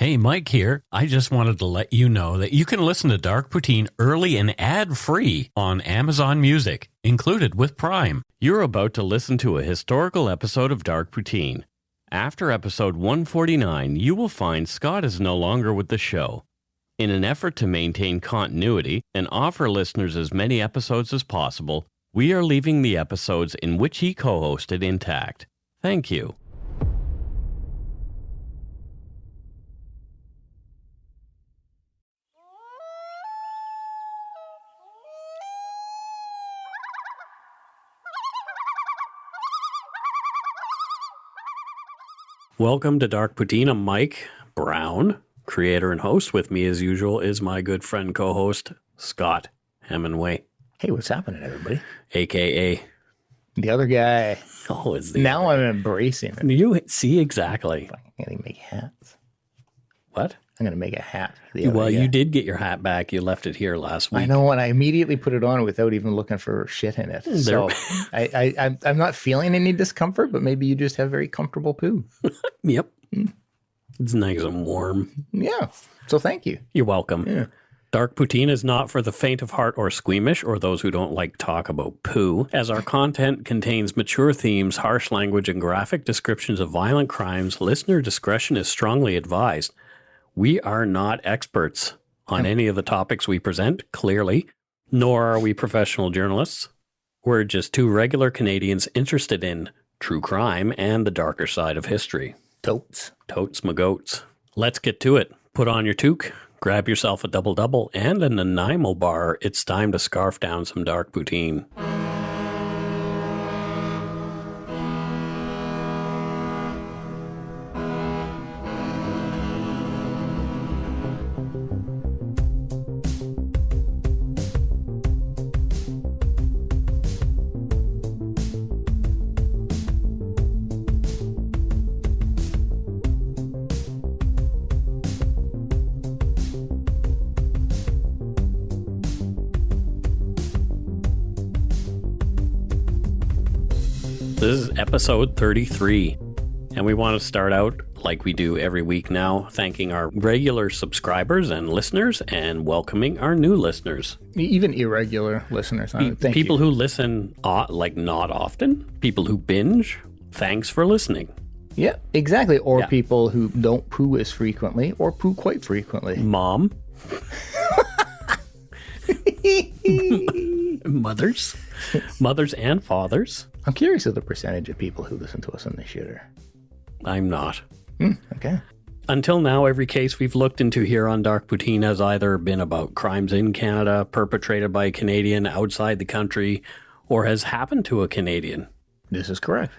Hey, Mike here. I just wanted to let you know that you can listen to Dark Poutine early and ad-free on Amazon Music, included with Prime. You're about to listen to a historical episode of Dark Poutine. After episode 149, you will find Scott is no longer with the show. In an effort to maintain continuity and offer listeners as many episodes as possible, we are leaving the episodes in which he co-hosted intact. Thank you. Welcome to Dark Poutine. I'm Mike Brown, creator and host. With me, as usual, is my good friend co-host, Scott Hemingway. Hey, what's happening, everybody? A.K.A. The other guy. Oh, it's the now I'm embracing it. You see exactly. I'm going to make hats. What? I'm going to make a hat. Well, you did get your hat back. You left it here last week. I know, and I immediately put it on without even looking for shit in it. So I'm not feeling any discomfort, but maybe you just have very comfortable poo. Yep. It's nice and warm. Yeah. So thank you. You're welcome. Yeah. Dark Poutine is not for the faint of heart or squeamish or those who don't like talk about poo, as our content contains mature themes, harsh language, and graphic descriptions of violent crimes. Listener discretion is strongly advised. We are not experts on any of the topics we present, clearly, nor are we professional journalists. We're just two regular Canadians interested in true crime and the darker side of history. Totes. Totes my goats. Let's get to it. Put on your toque, grab yourself a double-double and a Nanaimo bar. It's time to scarf down some Dark Poutine. This is episode 33, and we want to start out like we do every week now, thanking our regular subscribers and listeners and welcoming our new listeners. Even irregular listeners. Thank people you. who listen like not often, people who binge, thanks for listening. Yeah, exactly. Or Yeah. people who don't poo as frequently or poo quite frequently. Mom. Mothers and fathers. I'm curious of the percentage of people who listen to us on the shitter. I'm not. Okay. Until now, every case we've looked into here on Dark Poutine has either been about crimes in Canada, perpetrated by a Canadian outside the country, or has happened to a Canadian. This is correct.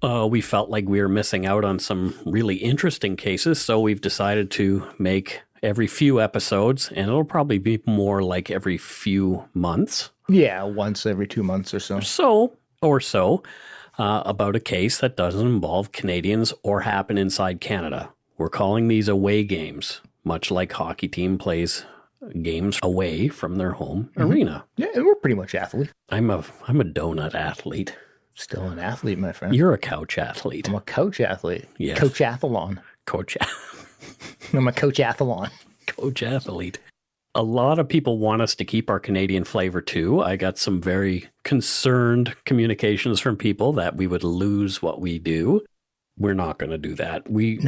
We felt like we were missing out on some really interesting cases, so we've decided to make every few episodes, and it'll probably be more like every few months. Yeah, once every 2 months or so. About a case that doesn't involve Canadians or happen inside Canada. We're calling these away games, much like hockey team plays games away from their home arena. Yeah, and we're pretty much athletes. I'm a donut athlete. Still an athlete, my friend. You're a couch athlete. I'm a coach athlete. Yes. Coach-athlon. I'm a coach-athlon. Coach athlete. A lot of people want us to keep our Canadian flavor too. I got some very concerned communications from people that we would lose what we do. We're not going to do that. We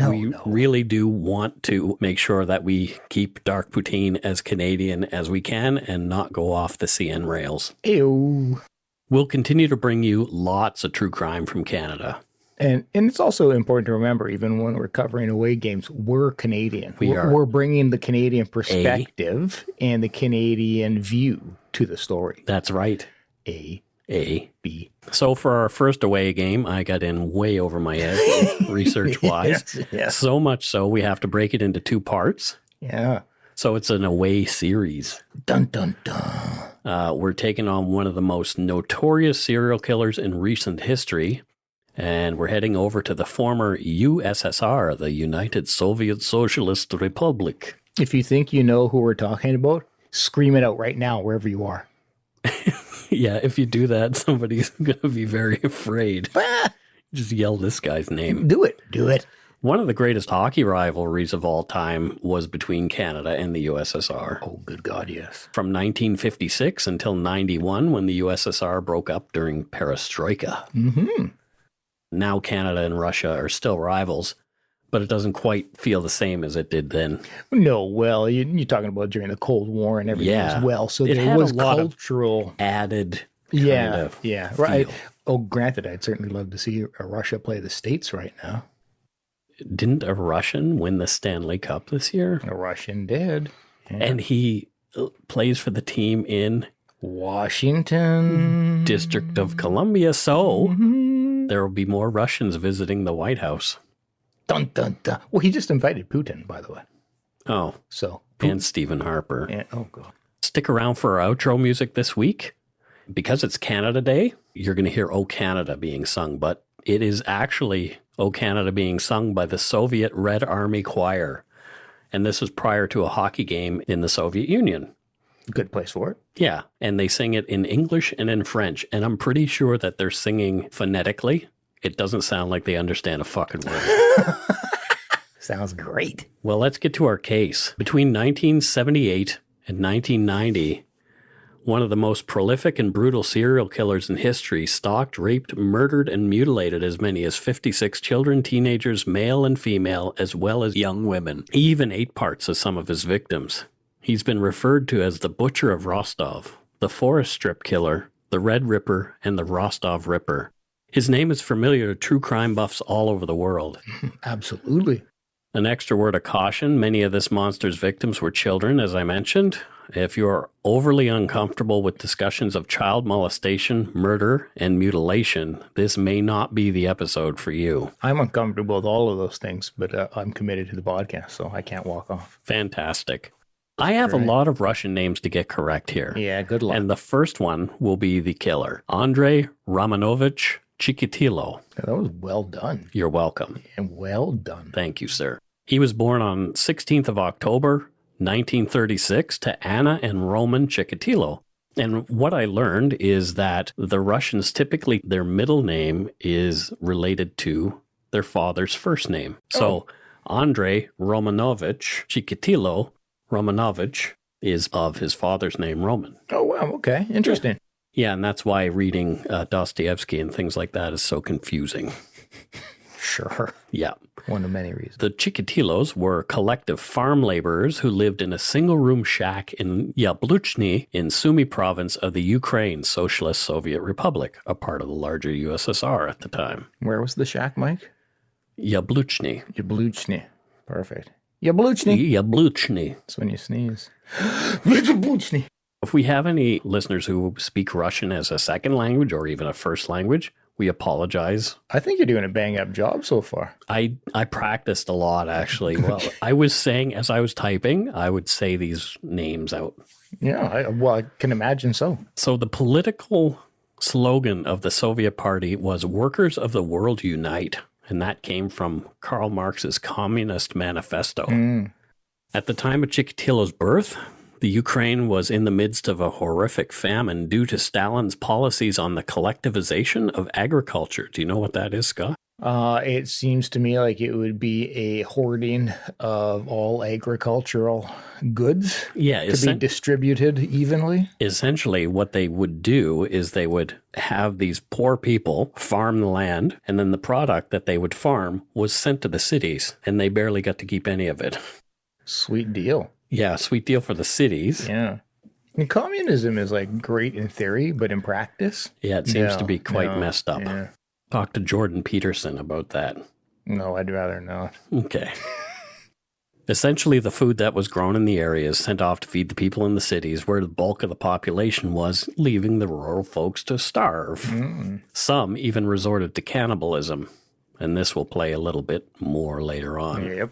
really do want to make sure that we keep Dark Poutine as Canadian as we can and not go off the CN rails. Ew. We'll continue to bring you lots of true crime from Canada. And it's also important to remember, even when we're covering away games, we're Canadian. We're bringing the Canadian perspective and the Canadian view to the story. That's right. A, B. So for our first away game, I got in way over my head research-wise. Yes. So much so we have to break it into two parts. Yeah. So it's an away series. Dun, dun, dun. We're taking on one of the most notorious serial killers in recent history. And we're heading over to the former USSR, the United Soviet Socialist Republic. If you think you know who we're talking about, scream it out right now, wherever you are. Yeah, if you do that, somebody's going to be very afraid. Just yell this guy's name. Do it. One of the greatest hockey rivalries of all time was between Canada and the USSR. Oh, good God, yes. From 1956 until 91, when the USSR broke up during Perestroika. Mm-hmm. Now Canada and Russia are still rivals, but it doesn't quite feel the same as it did then. No, well, you're talking about during the Cold War and everything as well. So there was cultural added right. Feel. Oh, granted, I'd certainly love to see Russia play the States right now. Didn't a Russian win the Stanley Cup this year? A Russian did. Yeah. And he plays for the team in Washington, District of Columbia. So there will be more Russians visiting the White House. Dun, dun, dun. Well, he just invited Putin, by the way. Oh. So and Stephen Harper. And, oh, God. Stick around for our outro music this week. Because it's Canada Day, you're going to hear "O Canada" being sung, but it is actually "O Canada" being sung by the Soviet Red Army Choir. And this was prior to a hockey game in the Soviet Union. Good place for it. Yeah, and they sing it in English and in French, and I'm pretty sure that they're singing phonetically. It doesn't sound like they understand a fucking word. Sounds great. Well, let's get to our case. Between 1978 and 1990, one of the most prolific and brutal serial killers in history stalked, raped, murdered, and mutilated as many as 56 children, teenagers, male and female, as well as young women. He even ate parts of some of his victims. He's been referred to as the Butcher of Rostov, the Forest Strip Killer, the Red Ripper, and the Rostov Ripper. His name is familiar to true crime buffs all over the world. Absolutely. An extra word of caution, many of this monster's victims were children, as I mentioned. If you're overly uncomfortable with discussions of child molestation, murder, and mutilation, this may not be the episode for you. I'm uncomfortable with all of those things, but I'm committed to the podcast, so I can't walk off. Fantastic. I have a lot of Russian names to get correct here. Yeah, good luck. And the first one will be the killer, Andrei Romanovich Chikatilo. That was well done. You're welcome. And well done. Thank you, sir. He was born on 16th of October, 1936 to Anna and Roman Chikatilo. And what I learned is that the Russians typically, their middle name is related to their father's first name. So Andrei Romanovich Chikatilo Romanovich is of his father's name, Roman. Oh, wow. Okay. Interesting. Yeah, and that's why reading Dostoevsky and things like that is so confusing. Sure. Yeah. One of many reasons. The Chikatilos were collective farm laborers who lived in a single-room shack in Yabluchny in Sumy province of the Ukraine Socialist Soviet Republic, a part of the larger USSR at the time. Where was the shack, Mike? Yabluchny. Yabluchny. Perfect. Yabluchny. Yabluchny. That's when you sneeze. Yabluchny. If we have any listeners who speak Russian as a second language or even a first language, we apologize. I think you're doing a bang-up job so far. I practiced a lot, actually. Well, I was saying, as I was typing, I would say these names out. Yeah, I can imagine so. So the political slogan of the Soviet Party was "Workers of the World Unite," and that came from Karl Marx's Communist Manifesto. At the time of Chikatilo's birth, the Ukraine was in the midst of a horrific famine due to Stalin's policies on the collectivization of agriculture. Do you know what that is, Scott? It seems to me like it would be a hoarding of all agricultural goods to be distributed evenly. Essentially, what they would do is they would have these poor people farm the land, and then the product that they would farm was sent to the cities, and they barely got to keep any of it. Sweet deal. Yeah, sweet deal for the cities. Yeah. And communism is like great in theory, but in practice? Yeah, it seems to be quite messed up. Yeah. Talk to Jordan Peterson about that. No, I'd rather not. Okay. Essentially, the food that was grown in the area is sent off to feed the people in the cities where the bulk of the population was, leaving the rural folks to starve. Some even resorted to cannibalism, and this will play a little bit more later on. Yep.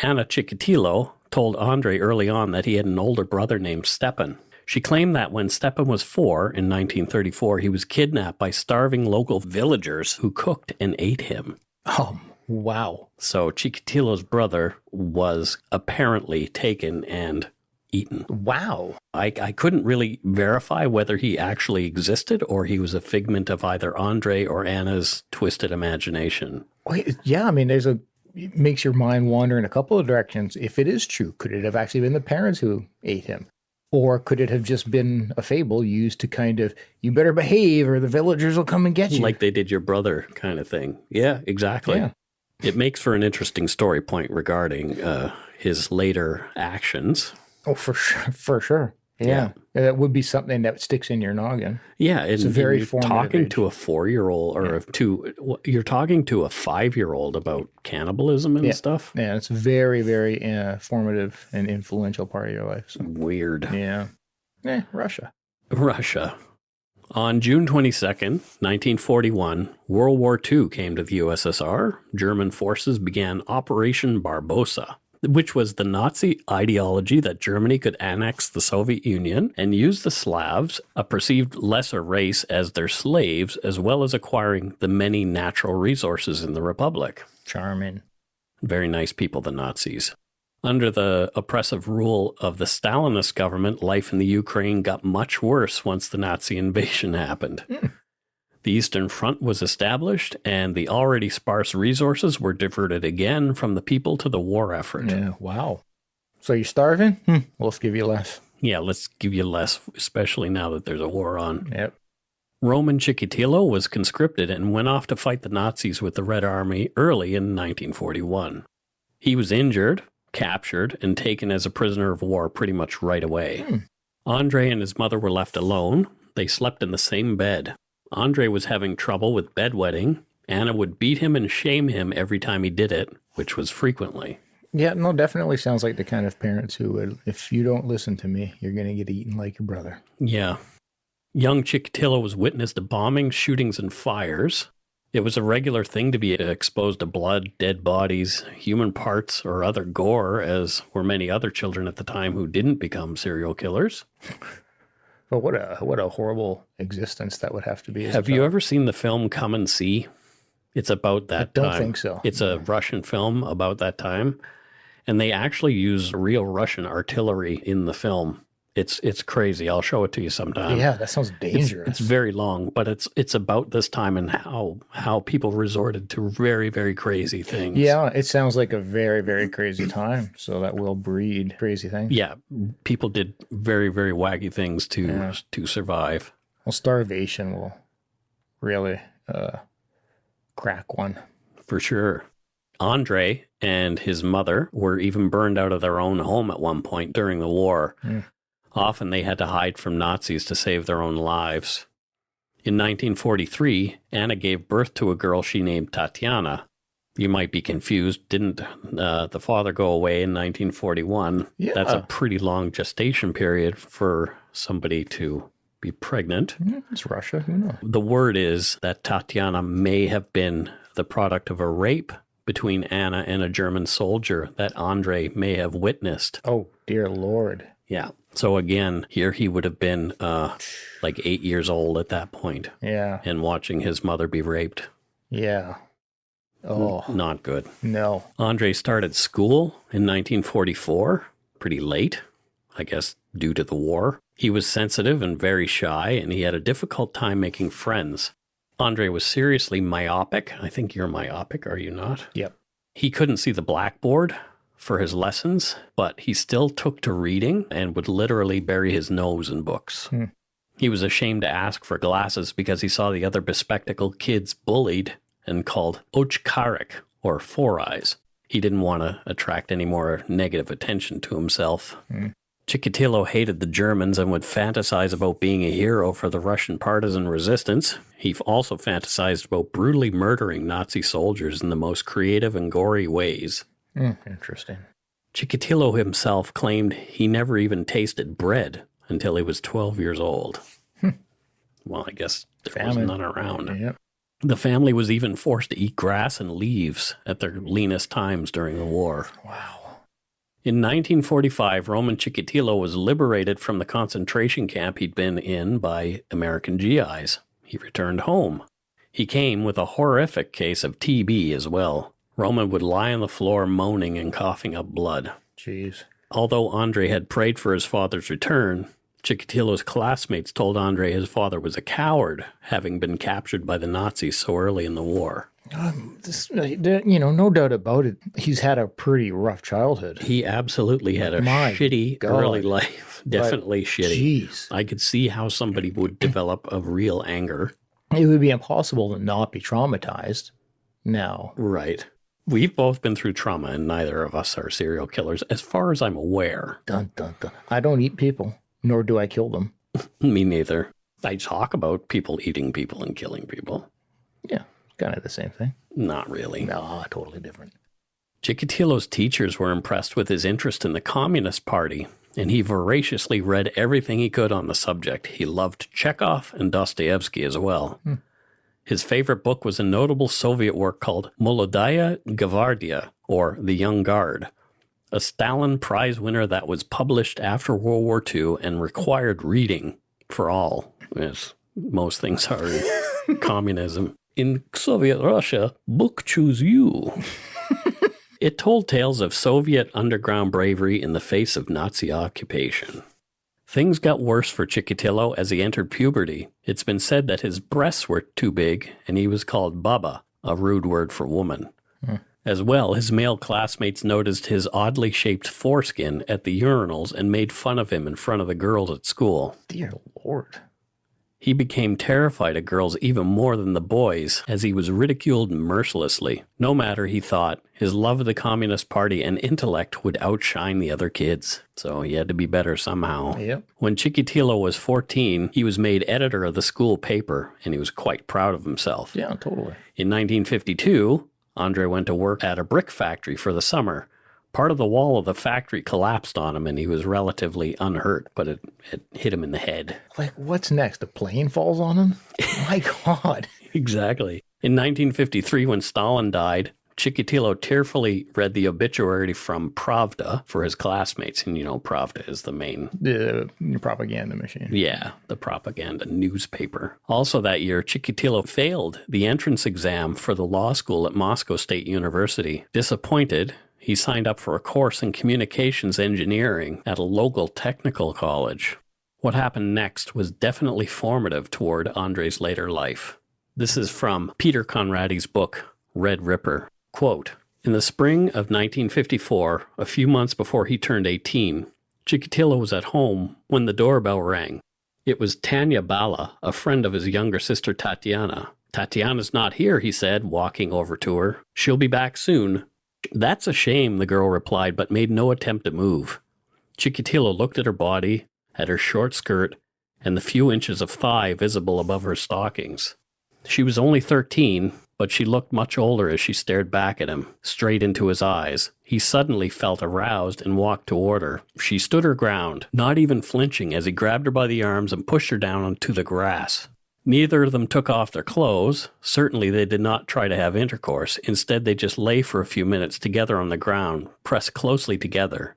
Anna Chikatilo told Andrei early on that he had an older brother named Stepan. She claimed that when Stepan was 4 in 1934, he was kidnapped by starving local villagers who cooked and ate him. Oh, wow. So Chikatilo's brother was apparently taken and eaten. Wow. I couldn't really verify whether he actually existed or he was a figment of either Andrei or Anna's twisted imagination. Wait, yeah, I mean, there's a it makes your mind wander in a couple of directions. If it is true, could it have actually been the parents who ate him? Or could it have just been a fable used to kind of, you better behave or the villagers will come and get you? Like they did your brother kind of thing. Yeah, exactly. Yeah. It makes for an interesting story point regarding his later actions. Oh, for sure. Yeah. That would be something that sticks in your noggin. Yeah. It's a very formative talking age. To a 4-year-old or you're talking to a 5-year-old about cannibalism and stuff. Yeah. It's a very, very formative and influential part of your life. So. Weird. Yeah. Russia. On June 22nd, 1941, World War II came to the USSR. German forces began Operation Barbarossa, which was the Nazi ideology that Germany could annex the Soviet Union and use the Slavs, a perceived lesser race, as their slaves, as well as acquiring the many natural resources in the Republic. Charming. Very nice people, the Nazis. Under the oppressive rule of the Stalinist government, life in the Ukraine got much worse once the Nazi invasion happened. The Eastern Front was established, and the already sparse resources were diverted again from the people to the war effort. Yeah, wow. So you're starving? Well, let's give you less. Yeah, let's give you less, especially now that there's a war on. Yep. Roman Chikatilo was conscripted and went off to fight the Nazis with the Red Army early in 1941. He was injured, captured, and taken as a prisoner of war pretty much right away. Andrei and his mother were left alone. They slept in the same bed. Andrei was having trouble with bedwetting. Anna would beat him and shame him every time he did it, which was frequently. Yeah, no, definitely sounds like the kind of parents who would, if you don't listen to me, you're going to get eaten like your brother. Yeah. Young Chikatilo was witness to bombings, shootings, and fires. It was a regular thing to be exposed to blood, dead bodies, human parts, or other gore, as were many other children at the time who didn't become serial killers. But what a horrible existence that would have to be. Have you ever seen the film Come and See? It's about that time. I don't think so. It's a Russian film about that time. And they actually use real Russian artillery in the film. It's crazy. I'll show it to you sometime. Yeah, that sounds dangerous. It's very long, but it's about this time and how people resorted to very, very crazy things. Yeah, it sounds like a very, very crazy time. So that will breed crazy things. Yeah, people did very, very wacky things to survive. Well, starvation will really crack one. For sure. Andrei and his mother were even burned out of their own home at one point during the war. Often they had to hide from Nazis to save their own lives. In 1943, Anna gave birth to a girl she named Tatiana. You might be confused. Didn't the father go away in 1941? Yeah. That's a pretty long gestation period for somebody to be pregnant. It's Russia. Who knows? The word is that Tatiana may have been the product of a rape between Anna and a German soldier that Andrei may have witnessed. Oh, dear Lord. Yeah. So again, here he would have been like 8 years old at that point. Yeah. And watching his mother be raped. Yeah. Oh. Not good. No. Andrei started school in 1944, pretty late, I guess, due to the war. He was sensitive and very shy, and he had a difficult time making friends. Andrei was seriously myopic. I think you're myopic, are you not? Yep. He couldn't see the blackboard for his lessons, but he still took to reading and would literally bury his nose in books. He was ashamed to ask for glasses because he saw the other bespectacled kids bullied and called ochkarik, or four eyes. He didn't want to attract any more negative attention to himself. Chikatilo hated the Germans and would fantasize about being a hero for the Russian partisan resistance. He also fantasized about brutally murdering Nazi soldiers in the most creative and gory ways. Interesting. Chikatilo himself claimed he never even tasted bread until he was 12 years old. Well, I guess there was none around. Yep. The family was even forced to eat grass and leaves at their leanest times during the war. Wow. In 1945, Roman Chikatilo was liberated from the concentration camp he'd been in by American GIs. He returned home. He came with a horrific case of TB as well. Roman would lie on the floor moaning and coughing up blood. Jeez. Although Andrei had prayed for his father's return, Chikatilo's classmates told Andrei his father was a coward, having been captured by the Nazis so early in the war. No doubt about it. He's had a pretty rough childhood. He absolutely had a shitty early life. Definitely shitty. Jeez. I could see how somebody would develop a real anger. It would be impossible to not be traumatized now. Right. We've both been through trauma, and neither of us are serial killers, as far as I'm aware. Dun, dun, dun. I don't eat people, nor do I kill them. Me neither. I talk about people eating people and killing people. Yeah, kind of the same thing. Not really. No, totally different. Chikatilo's teachers were impressed with his interest in the Communist Party, and he voraciously read everything he could on the subject. He loved Chekhov and Dostoevsky as well. His favorite book was a notable Soviet work called Molodaya Gvardia, or The Young Guard, a Stalin Prize winner that was published after World War II and required reading for all, as most things are in communism. In Soviet Russia, book choose you. It told tales of Soviet underground bravery in the face of Nazi occupation. Things got worse for Chikatilo as he entered puberty. It's been said that his breasts were too big, and he was called baba, a rude word for woman. As well, his male classmates noticed his oddly shaped foreskin at the urinals and made fun of him in front of the girls at school. Dear Lord. He became terrified of girls even more than the boys, as he was ridiculed mercilessly. No matter, he thought, his love of the Communist Party and intellect would outshine the other kids. So he had to be better somehow. Yep. When Chikatilo was 14, he was made editor of the school paper, and he was quite proud of himself. Yeah, totally. In 1952, Andrei went to work at a brick factory for the summer. Part of the wall of the factory collapsed on him, and he was relatively unhurt, but it hit him in the head. Like, what's next? A plane falls on him? My God. Exactly. In 1953, when Stalin died, Chikatilo tearfully read the obituary from Pravda for his classmates. And, Pravda is the main... The propaganda machine. Yeah, the propaganda newspaper. Also that year, Chikatilo failed the entrance exam for the law school at Moscow State University. Disappointed, he signed up for a course in communications engineering at a local technical college. What happened next was definitely formative toward Andrei's later life. This is from Peter Conradi's book, Red Ripper. Quote, in the spring of 1954, a few months before he turned 18, Chikatilo was at home when the doorbell rang. It was Tanya Bala, a friend of his younger sister Tatiana. Tatiana's not here, he said, walking over to her. She'll be back soon. That's a shame, the girl replied, but made no attempt to move. Chikatilo looked at her body, at her short skirt, and the few inches of thigh visible above her stockings. She was only 13, but she looked much older as she stared back at him, straight into his eyes. He suddenly felt aroused and walked toward her. She stood her ground, not even flinching, as he grabbed her by the arms and pushed her down onto the grass. Neither of them took off their clothes. Certainly they did not try to have intercourse. Instead, they just lay for a few minutes together on the ground, pressed closely together.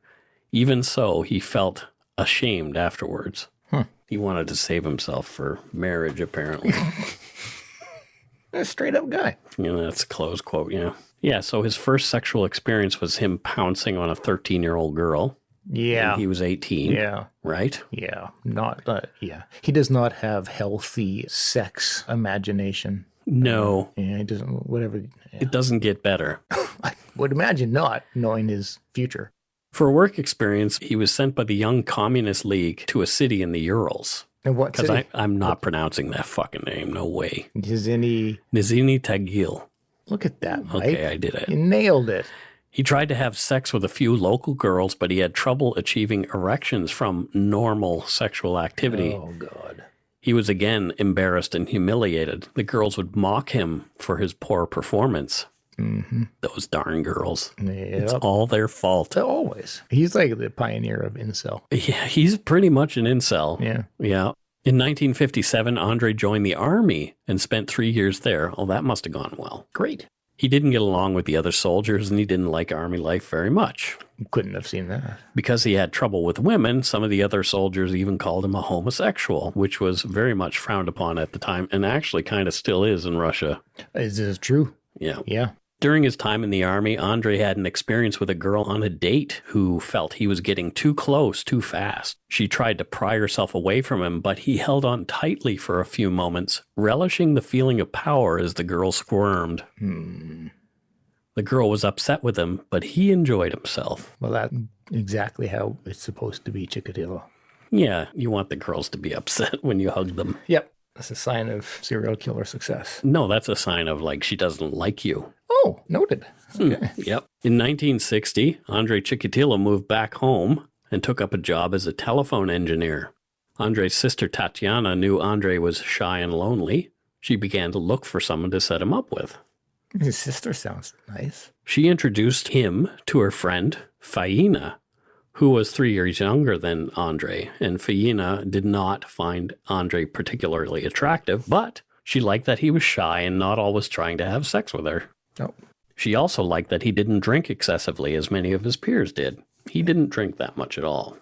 Even so, he felt ashamed afterwards. He wanted to save himself for marriage, apparently. A straight up guy. That's a close quote, yeah. Yeah, so his first sexual experience was him pouncing on a 13-year-old girl. Yeah. And he was 18. Yeah. Right? Yeah. Yeah. He does not have healthy sex imagination. No. Yeah, he doesn't, whatever. Yeah. It doesn't get better. I would imagine not, knowing his future. For a work experience, he was sent by the Young Communist League to a city in the Urals. And what city? Because I'm not pronouncing that fucking name. No way. Nizhny Tagil. Look at that, Mike. Okay, I did it. You nailed it. He tried to have sex with a few local girls, but he had trouble achieving erections from normal sexual activity. Oh, God. He was again embarrassed and humiliated. The girls would mock him for his poor performance. Mm-hmm. Those darn girls. Yep. It's all their fault. Always. He's like the pioneer of incel. Yeah, he's pretty much an incel. Yeah. Yeah. In 1957, Andrei joined the army and spent 3 years there. Oh, that must have gone well. Great. He didn't get along with the other soldiers, and he didn't like army life very much. Couldn't have seen that. Because he had trouble with women, some of the other soldiers even called him a homosexual, which was very much frowned upon at the time, and actually kind of still is in Russia. Is this true? Yeah. Yeah. During his time in the army, Andrei had an experience with a girl on a date who felt he was getting too close too fast. She tried to pry herself away from him, but he held on tightly for a few moments, relishing the feeling of power as the girl squirmed. The girl was upset with him, but he enjoyed himself. Well, that's exactly how it's supposed to be, Chikatilo. Yeah, you want the girls to be upset when you hug them. Yep. That's a sign of serial killer success. No, that's a sign of, like, she doesn't like you. Oh, noted. Okay. Yep. In 1960, Andrei Chikatilo moved back home and took up a job as a telephone engineer. Andrei's sister Tatiana knew Andrei was shy and lonely. She began to look for someone to set him up with. His sister sounds nice. She introduced him to her friend, Faina, who was 3 years younger than Andrei, and Faina did not find Andrei particularly attractive, but she liked that he was shy and not always trying to have sex with her. Oh. She also liked that he didn't drink excessively as many of his peers did. He didn't drink that much at all.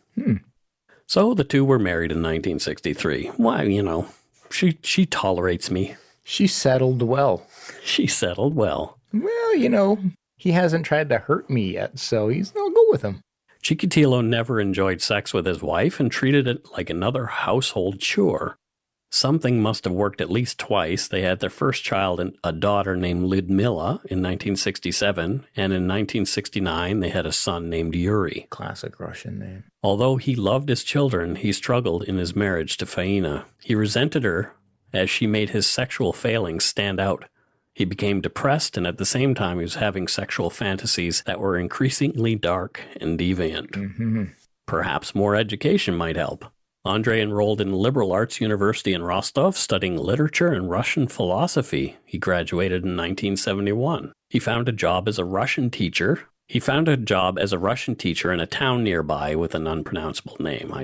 So the two were married in 1963. Why, you know, she tolerates me. She settled well. She settled well. Well, you know, he hasn't tried to hurt me yet, so I'll go with him. Chikatilo never enjoyed sex with his wife and treated it like another household chore. Something must have worked at least twice. They had their first child, a daughter named Lyudmila, in 1967, and in 1969 they had a son named Yuri. Classic Russian name. Although he loved his children, he struggled in his marriage to Faina. He resented her as she made his sexual failings stand out. He became depressed, and at the same time he was having sexual fantasies that were increasingly dark and deviant. Perhaps more education might help. Andrei enrolled in liberal arts university in Rostov, studying literature and Russian philosophy. He graduated in 1971. He found a job as a Russian teacher. In a town nearby with an unpronounceable name.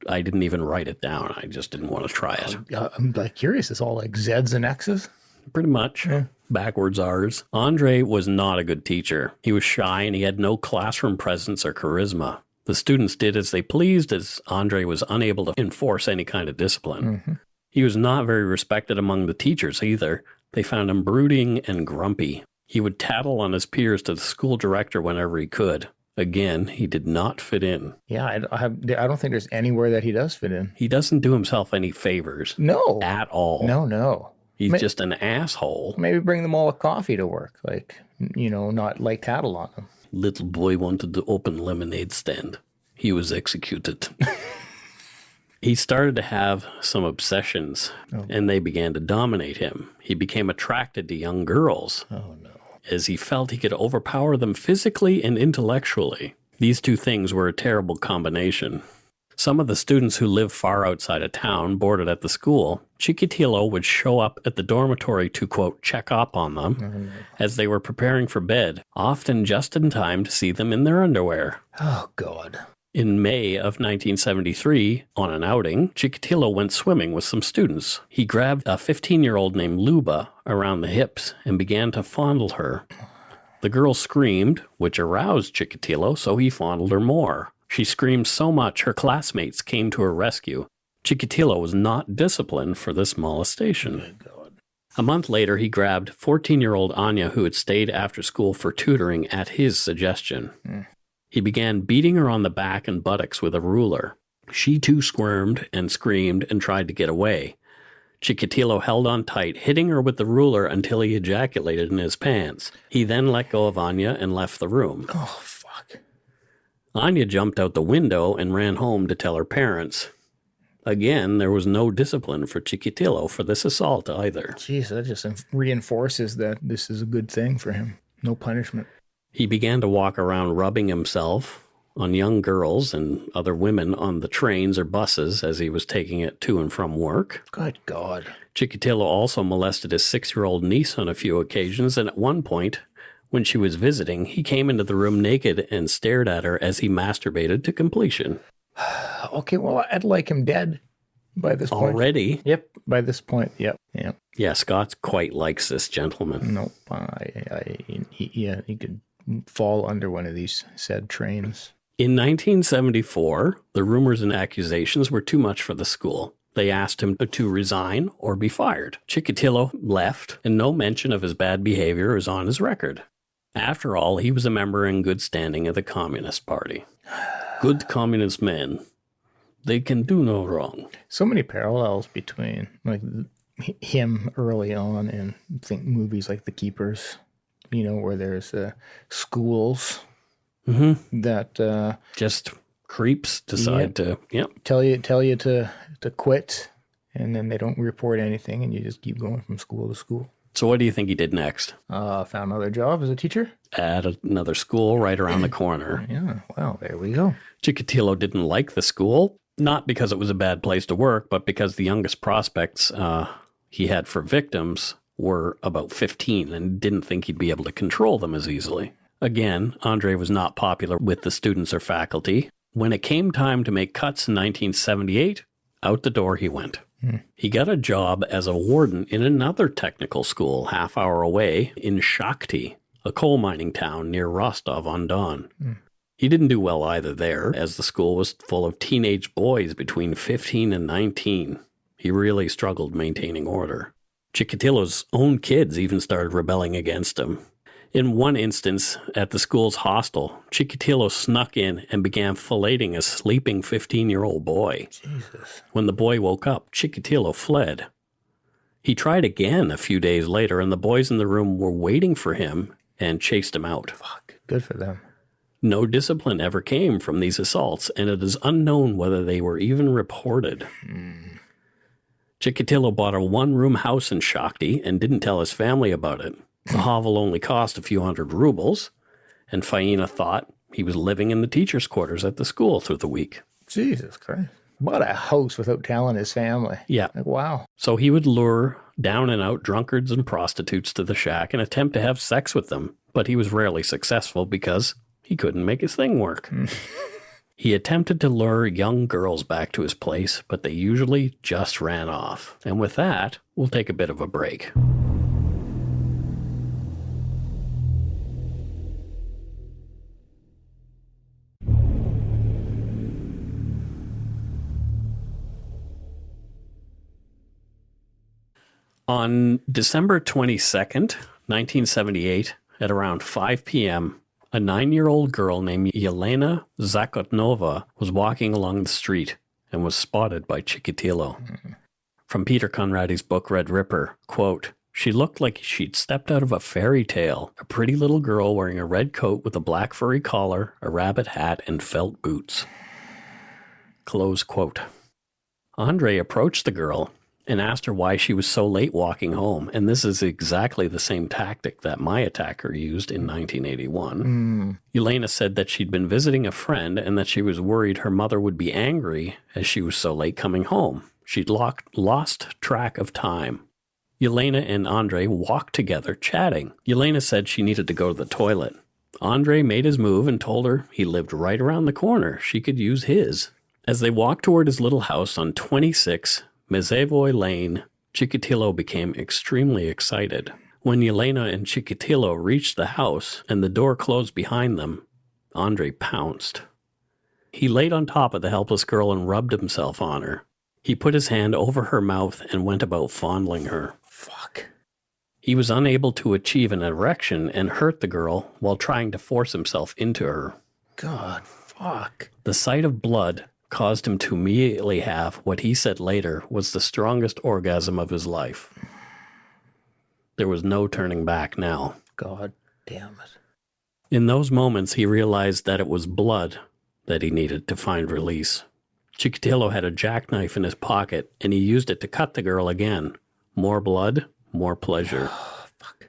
I didn't even write it down. I just didn't want to try it. I'm like curious. It's all like Z's and X's? Pretty much. Yeah. Backwards R's. Andrei was not a good teacher. He was shy and he had no classroom presence or charisma. The students did as they pleased, as Andrei was unable to enforce any kind of discipline. He was not very respected among the teachers either. They found him brooding and grumpy. He would tattle on his peers to the school director whenever he could. Again, he did not fit in. Yeah, I don't think there's anywhere that he does fit in. He doesn't do himself any favors. No. At all. No. He's just an asshole. Maybe bring them all a coffee to work. Like, not like tattle on them. Little boy wanted to open lemonade stand. He was executed. He started to have some obsessions, and they began to dominate him. He became attracted to young girls. Oh, no. As he felt he could overpower them physically and intellectually. These two things were a terrible combination. Some of the students who lived far outside of town boarded at the school. Chikatilo would show up at the dormitory to, quote, check up on them as they were preparing for bed, often just in time to see them in their underwear. Oh, God. In May of 1973, on an outing, Chikatilo went swimming with some students. He grabbed a 15-year-old named Luba around the hips and began to fondle her. The girl screamed, which aroused Chikatilo, so he fondled her more. She screamed so much her classmates came to her rescue. Chikatilo was not disciplined for this molestation. Oh, God. A month later, he grabbed 14-year-old Anya, who had stayed after school for tutoring at his suggestion. He began beating her on the back and buttocks with a ruler. She too squirmed and screamed and tried to get away. Chikatilo held on tight, hitting her with the ruler until he ejaculated in his pants. He then let go of Anya and left the room. Oh, fuck. Anya jumped out the window and ran home to tell her parents. Again, there was no discipline for Chikatilo for this assault either. Jeez, that just reinforces that this is a good thing for him. No punishment. He began to walk around rubbing himself on young girls and other women on the trains or buses as he was taking it to and from work. Good God. Chikatilo also molested his 6-year-old niece on a few occasions, and at one point, when she was visiting, he came into the room naked and stared at her as he masturbated to completion. Okay, well, I'd like him dead by this point. Already? Yep, by this point, yep. Yeah, Scott quite likes this gentleman. Nope, he could fall under one of these said trains. In 1974, the rumors and accusations were too much for the school. They asked him to resign or be fired. Chikatilo left, and no mention of his bad behavior is on his record. After all, he was a member in good standing of the Communist Party. Good communist men. They can do no wrong. So many parallels between like him early on and think movies like The Keepers, where there's schools that just creeps decide to tell you to quit, and then they don't report anything, and you just keep going from school to school. So what do you think he did next? Found another job as a teacher. At another school right around the corner. Yeah, well, there we go. Chikatilo didn't like the school, not because it was a bad place to work, but because the youngest prospects he had for victims were about 15 and didn't think he'd be able to control them as easily. Again, Andrei was not popular with the students or faculty. When it came time to make cuts in 1978, out the door he went. He got a job as a warden in another technical school half-hour away in Shakhty, a coal mining town near Rostov-on-Don. He didn't do well either there, as the school was full of teenage boys between 15 and 19. He really struggled maintaining order. Chikatilo's own kids even started rebelling against him. In one instance, at the school's hostel, Chikatilo snuck in and began filleting a sleeping 15-year-old boy. Jesus. When the boy woke up, Chikatilo fled. He tried again a few days later, and the boys in the room were waiting for him and chased him out. Fuck, good for them. No discipline ever came from these assaults, and it is unknown whether they were even reported. Chikatilo bought a one-room house in Shakhty and didn't tell his family about it. The hovel only cost a few hundred rubles, and Faina thought he was living in the teacher's quarters at the school through the week. Jesus Christ. Bought a house without telling his family. Yeah. Like, wow. So he would lure down-and-out drunkards and prostitutes to the shack and attempt to have sex with them, but he was rarely successful because he couldn't make his thing work. He attempted to lure young girls back to his place, but they usually just ran off. And with that, we'll take a bit of a break. On December 22nd, 1978, at around 5 p.m., a 9-year-old girl named Yelena Zakotnova was walking along the street and was spotted by Chikatilo. From Peter Conrady's book Red Ripper, quote, "She looked like she'd stepped out of a fairy tale, a pretty little girl wearing a red coat with a black furry collar, a rabbit hat, and felt boots." Close quote. Andrei approached the girl and asked her why she was so late walking home. And this is exactly the same tactic that my attacker used in 1981. Yelena said that she'd been visiting a friend and that she was worried her mother would be angry as she was so late coming home. She'd lost track of time. Yelena and Andrei walked together, chatting. Yelena said she needed to go to the toilet. Andrei made his move and told her he lived right around the corner. She could use his. As they walked toward his little house on 26 Mezevoy Lane, Chikatilo became extremely excited. When Yelena and Chikatilo reached the house and the door closed behind them, Andrei pounced. He laid on top of the helpless girl and rubbed himself on her. He put his hand over her mouth and went about fondling her. Fuck. He was unable to achieve an erection and hurt the girl while trying to force himself into her. God, fuck. The sight of blood caused him to immediately have what he said later was the strongest orgasm of his life. There was no turning back now. God damn it. In those moments, he realized that it was blood that he needed to find release. Chikatilo had a jackknife in his pocket, and he used it to cut the girl again. More blood, more pleasure. Fuck.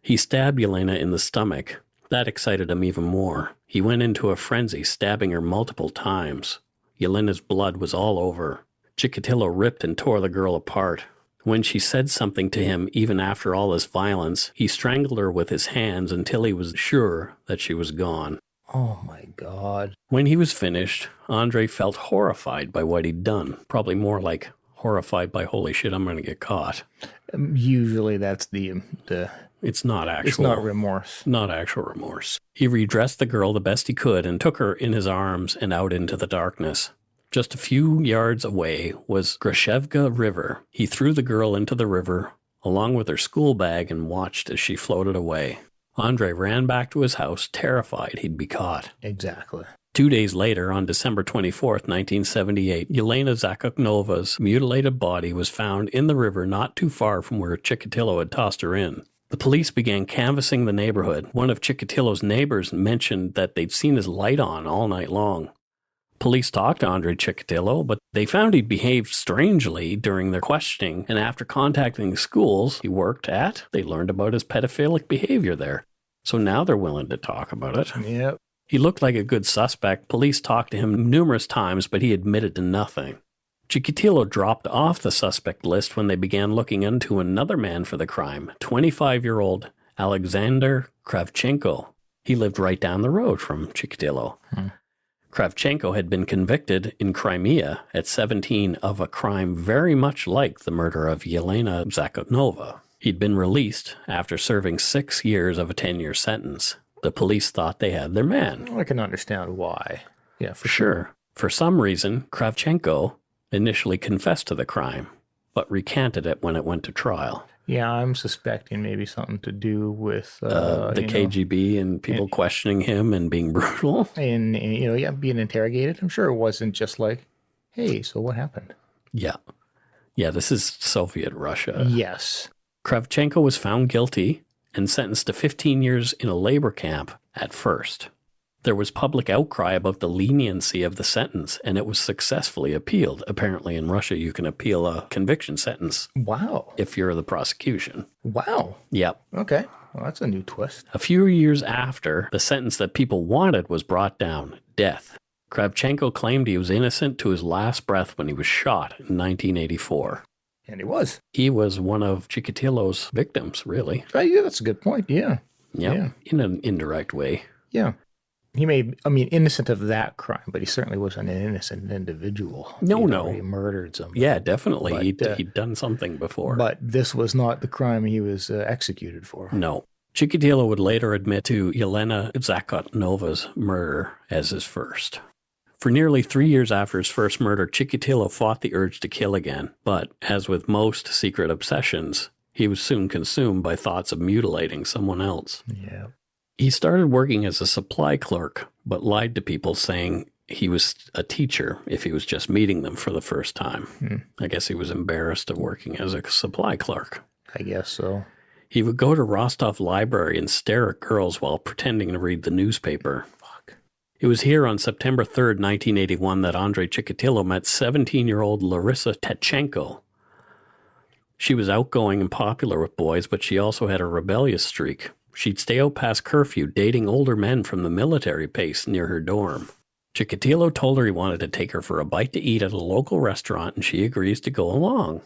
He stabbed Yelena in the stomach. That excited him even more. He went into a frenzy, stabbing her multiple times. Yelena's blood was all over. Chikatilo ripped and tore the girl apart. When she said something to him, even after all this violence, he strangled her with his hands until he was sure that she was gone. Oh my God. When he was finished, Andrei felt horrified by what he'd done. Probably more like horrified by, holy shit, I'm going to get caught. Usually that's the It's not actual. It's not remorse. Not actual remorse. He redressed the girl the best he could and took her in his arms and out into the darkness. Just a few yards away was Grashevka River. He threw the girl into the river along with her school bag and watched as she floated away. Andrei ran back to his house, terrified he'd be caught. Exactly. 2 days later, on December 24th, 1978, Yelena Zakoknova's mutilated body was found in the river not too far from where Chikatilo had tossed her in. The police began canvassing the neighborhood. One of Chikatilo's neighbors mentioned that they'd seen his light on all night long. Police talked to Andrei Chikatilo, but they found he'd behaved strangely during their questioning, and after contacting the schools he worked at, they learned about his pedophilic behavior there. So now they're willing to talk about it. Yep. He looked like a good suspect. Police talked to him numerous times, but he admitted to nothing. Chikatilo dropped off the suspect list when they began looking into another man for the crime, 25-year-old Alexander Kravchenko. He lived right down the road from Chikatilo. Kravchenko had been convicted in Crimea at 17 of a crime very much like the murder of Yelena Zakoknova. He'd been released after serving 6 years of a 10-year sentence. The police thought they had their man. I can understand why. Yeah, for Sure. For some reason, Kravchenko initially confessed to the crime, but recanted it when it went to trial. Yeah, I'm suspecting maybe something to do with The KGB and people questioning him and being brutal. And being interrogated. I'm sure it wasn't just like, hey, so what happened? Yeah. Yeah, this is Soviet Russia. Yes. Kravchenko was found guilty and sentenced to 15 years in a labor camp at first. There was public outcry about the leniency of the sentence, and it was successfully appealed. Apparently in Russia, you can appeal a conviction sentence. Wow. If you're the prosecution. Wow. Yep. Okay. Well, that's a new twist. A few years after, the sentence that people wanted was brought down, death. Kravchenko claimed he was innocent to his last breath when he was shot in 1984. And he was. He was one of Chikatilo's victims, really. Yeah, that's a good point. Yeah. Yep. Yeah. In an indirect way. Yeah. He innocent of that crime, but he certainly wasn't an innocent individual. No. He murdered somebody. Yeah, definitely. But, He'd done something before. But this was not the crime he was executed for. No. Chikatilo would later admit to Yelena Zakotnova's murder as his first. For nearly 3 years after his first murder, Chikatilo fought the urge to kill again, but as with most secret obsessions, he was soon consumed by thoughts of mutilating someone else. Yeah. He started working as a supply clerk, but lied to people saying he was a teacher if he was just meeting them for the first time. I guess he was embarrassed of working as a supply clerk. I guess so. He would go to Rostov Library and stare at girls while pretending to read the newspaper. It was here on September 3rd, 1981, that Andrei Chikatilo met 17-year-old Larissa Tachenko. She was outgoing and popular with boys, but she also had a rebellious streak. She'd stay out past curfew, dating older men from the military base near her dorm. Chikatilo told her he wanted to take her for a bite to eat at a local restaurant, and she agrees to go along.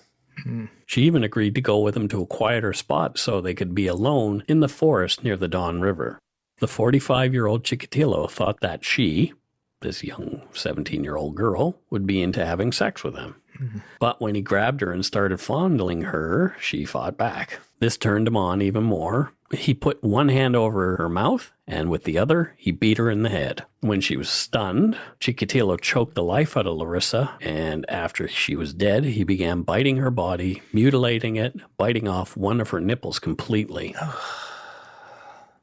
She even agreed to go with him to a quieter spot so they could be alone in the forest near the Don River. The 45-year-old Chikatilo thought that she, this young 17-year-old girl, would be into having sex with him. But when he grabbed her and started fondling her, she fought back. This turned him on even more. He put one hand over her mouth, and with the other, he beat her in the head. When she was stunned, Chikatilo choked the life out of Larissa, and after she was dead, he began biting her body, mutilating it, biting off one of her nipples completely.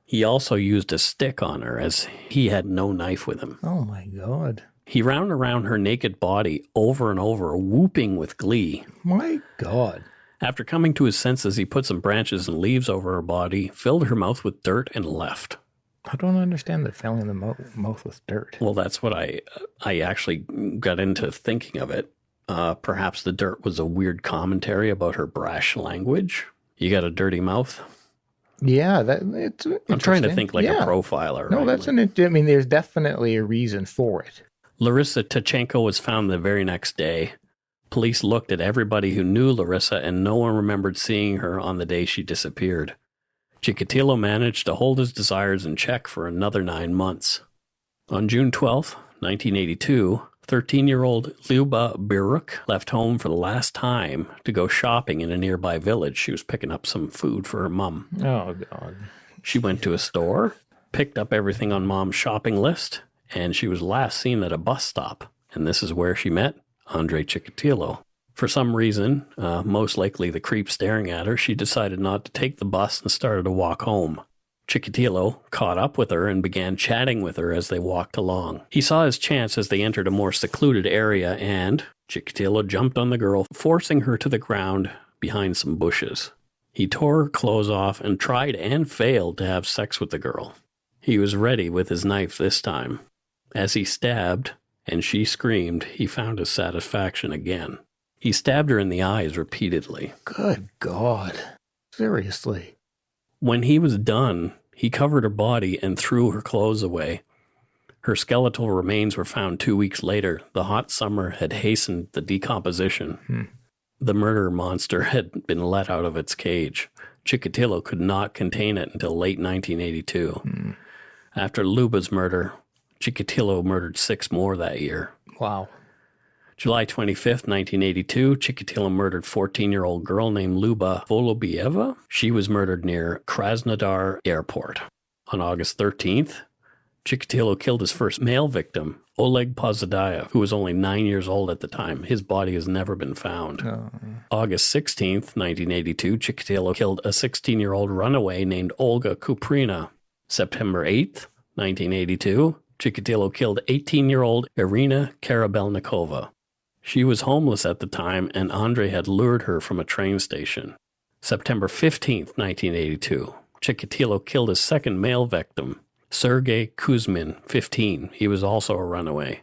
He also used a stick on her, as he had no knife with him. Oh, my God. He ran around her naked body over and over, whooping with glee. My God. After coming to his senses, he put some branches and leaves over her body, filled her mouth with dirt, and left. I don't understand the filling the mouth with dirt. Well, that's what I actually got into thinking of it. Perhaps the dirt was a weird commentary about her brash language. You got a dirty mouth? Yeah, it's I'm trying to think like a profiler. No, right? There's definitely a reason for it. Larissa Tachenko was found the very next day. Police looked at everybody who knew Larissa, and no one remembered seeing her on the day she disappeared. Chikatilo managed to hold his desires in check for another 9 months. On June 12, 1982, 13-year-old Lyuba Biruk left home for the last time to go shopping in a nearby village. She was picking up some food for her mom. Oh, God. She went to a store, picked up everything on Mom's shopping list, and she was last seen at a bus stop. And this is where she met Andrei Chikatilo. For some reason, most likely the creep staring at her, she decided not to take the bus and started to walk home. Chikatilo caught up with her and began chatting with her as they walked along. He saw his chance as they entered a more secluded area, and Chikatilo jumped on the girl, forcing her to the ground behind some bushes. He tore her clothes off and tried and failed to have sex with the girl. He was ready with his knife this time. As he stabbed, and she screamed, he found his satisfaction again. He stabbed her in the eyes repeatedly. Good God. Seriously. When he was done, he covered her body and threw her clothes away. Her skeletal remains were found 2 weeks later. The hot summer had hastened the decomposition. The murder monster had been let out of its cage. Chikatilo could not contain it until late 1982. After Luba's murder, Chikatilo murdered 6 more that year. Wow. July 25th, 1982, Chikatilo murdered 14-year-old girl named Luba Volobieva. She was murdered near Krasnodar Airport. On August 13th, Chikatilo killed his first male victim, Oleg Pozadayev, who was only 9 years old at the time. His body has never been found. August 16th, 1982, Chikatilo killed a 16-year-old runaway named Olga Kuprina. September 8th, 1982, Chikatilo killed 18-year-old Irina Karabelnikova. She was homeless at the time, and Andrei had lured her from a train station. September 15th, 1982, Chikatilo killed his second male victim, Sergei Kuzmin, 15. He was also a runaway.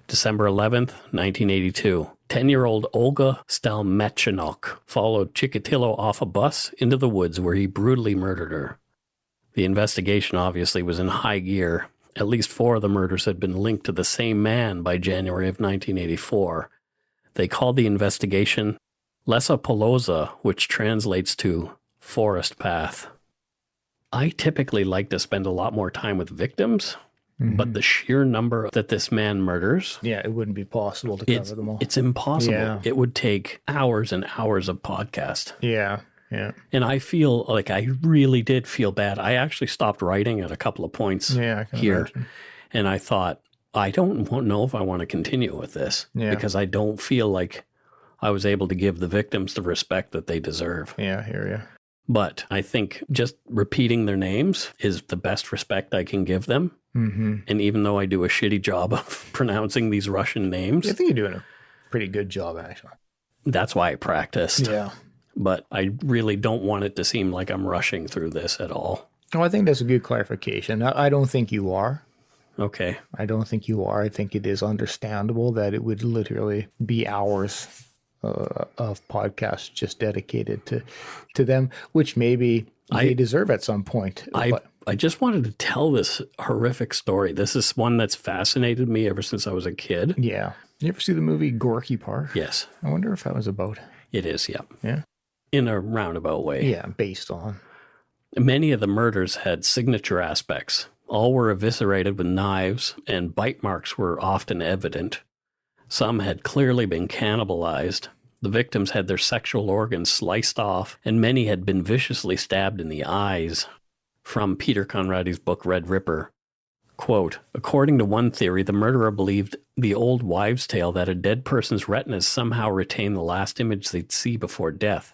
December 11th, 1982, 10-year-old Olga Stalmechenok followed Chikatilo off a bus into the woods where he brutally murdered her. The investigation obviously was in high gear. At least 4 of the murders had been linked to the same man by January of 1984. They called the investigation Lesa Poloza, which translates to forest path. I typically like to spend a lot more time with victims, but the sheer number that this man murders... Yeah, it wouldn't be possible to cover them all. It's impossible. Yeah. It would take hours and hours of podcast. Yeah, yeah. And I feel like I really did feel bad. I actually stopped writing at a couple of points I can here. imagine. And I thought, I don't know if I want to continue with this because I don't feel like I was able to give the victims the respect that they deserve. Yeah, I hear you. But I think just repeating their names is the best respect I can give them. And even though I do a shitty job of pronouncing these Russian names. I think you're doing a pretty good job, actually. That's why I practiced. Yeah. But I really don't want it to seem like I'm rushing through this at all. Oh, I think that's a good clarification. I don't think you are. Okay. I don't think you are. I think it is understandable that it would literally be hours of podcasts just dedicated to them, which maybe they deserve at some point. I just wanted to tell this horrific story. This is one that's fascinated me ever since I was a kid. Yeah. You ever see the movie Gorky Park? Yes. I wonder if that was about... It is, yeah. Yeah? In a roundabout way. Yeah, based on... Many of the murders had signature aspects. All were eviscerated with knives, and bite marks were often evident. Some had clearly been cannibalized. The victims had their sexual organs sliced off, and many had been viciously stabbed in the eyes. From Peter Conrady's book Red Ripper, quote, according to one theory, the murderer believed the old wives' tale that a dead person's retinas somehow retain the last image they'd see before death.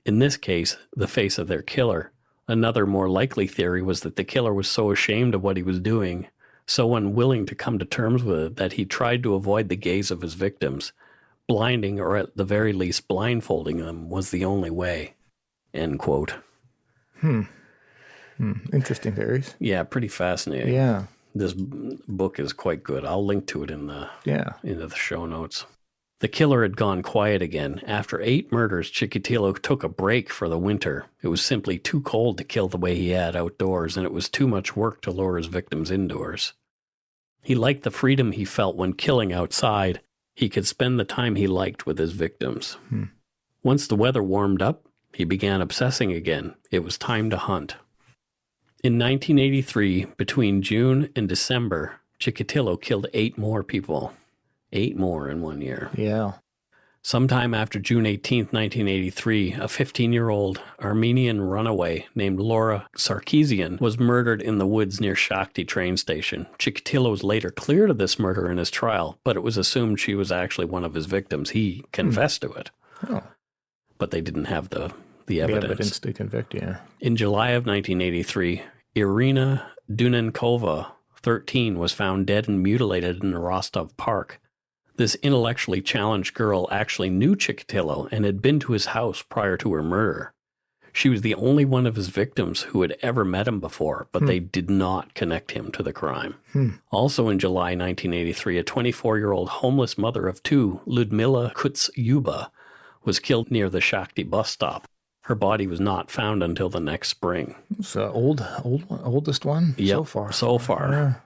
In this case, the face of their killer. Another more likely theory was that the killer was so ashamed of what he was doing, so unwilling to come to terms with it, that he tried to avoid the gaze of his victims. Blinding, or at the very least blindfolding them, was the only way. End quote. Interesting theories. Yeah, pretty fascinating. Yeah. This book is quite good. I'll link to it in the into the show notes. The killer had gone quiet again. After 8 murders, Chikatilo took a break for the winter. It was simply too cold to kill the way he had outdoors, and it was too much work to lure his victims indoors. He liked the freedom he felt when killing outside. He could spend the time he liked with his victims. Once the weather warmed up, he began obsessing again. It was time to hunt. In 1983, between June and December, Chikatilo killed 8 more people. 8 more in 1 year. Yeah. Sometime after June 18th, 1983, a 15-year-old Armenian runaway named Laura Sarkeesian was murdered in the woods near Shakhty train station. Chikatilo was later cleared of this murder in his trial, but it was assumed she was actually one of his victims. He confessed to it. Oh. But they didn't have the the evidence to convict, yeah. In July of 1983, Irina Dunenkova, 13, was found dead and mutilated in a Rostov park. This intellectually challenged girl actually knew Chikatilo and had been to his house prior to her murder. She was the only one of his victims who had ever met him before, but they did not connect him to the crime. Also in July 1983, a 24-year-old homeless mother of two, Ludmila Kutsyuba, was killed near the Shakti bus stop. Her body was not found until the next spring. It's the oldest one so far. So far.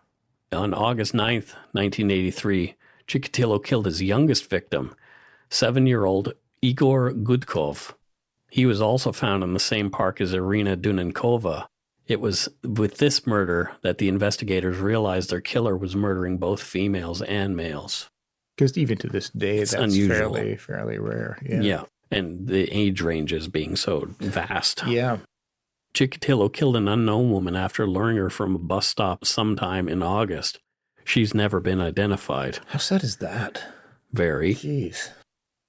Yeah. On August 9th, 1983, Chikatilo killed his youngest victim, 7-year-old Igor Gudkov. He was also found in the same park as Irina Dunenkova. It was with this murder that the investigators realized their killer was murdering both females and males. Because even to this day, that's unusual. fairly rare. Yeah, and the age ranges being so vast. Yeah. Chikatilo killed an unknown woman after luring her from a bus stop sometime in August. She's never been identified. How sad is that? Very. Jeez.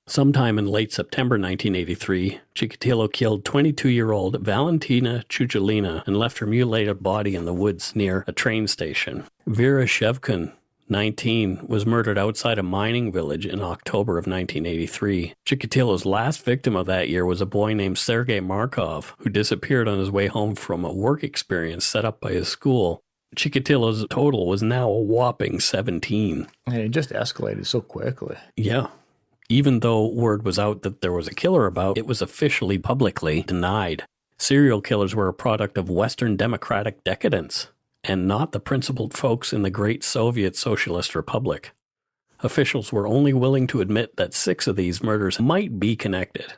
Sometime in late September 1983, Chikatilo killed 22-year-old Valentina Chuchulina and left her mutilated body in the woods near a train station. Vera Shevkin, 19, was murdered outside a mining village in October of 1983. Chikatilo's last victim of that year was a boy named Sergei Markov, who disappeared on his way home from a work experience set up by his school. Chikatilo's total was now a whopping 17. And it just escalated so quickly. Yeah. Even though word was out that there was a killer about, it was officially publicly denied. Serial killers were a product of Western democratic decadence, and not the principled folks in the great Soviet Socialist Republic. Officials were only willing to admit that 6 of these murders might be connected.